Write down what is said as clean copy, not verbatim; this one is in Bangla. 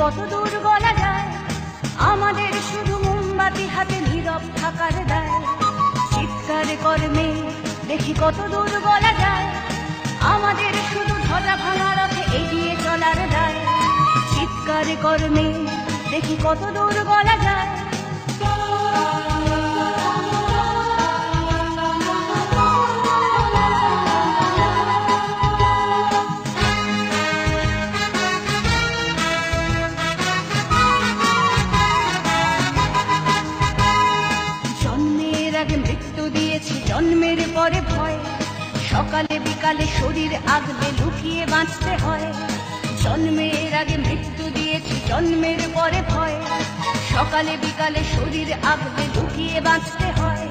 কত দূর গলা যায়, আমাদের শুধু মোমবাতি হাতে নীরব থাকার দায়। চিৎকার কর্মে দেখি কত দূর গলা যায়, আমাদের শুধু ধ্বজা ভাঙা রথে এগিয়ে চলার দায়। চিৎকার কর্মে দেখি কত দূর গলা যায়। জন্মের আগে মৃত্যু দিয়েছি, জন্মের পরে ভয়। সকালে বিকালে শরীর আগলে লুকিয়ে বাঁচতে হয়। জন্মের আগে মৃত্যু দিয়েছি, জন্মের পরে ভয়। সকালে বিকালে শরীর আগলে লুকিয়ে বাঁচতে হয়।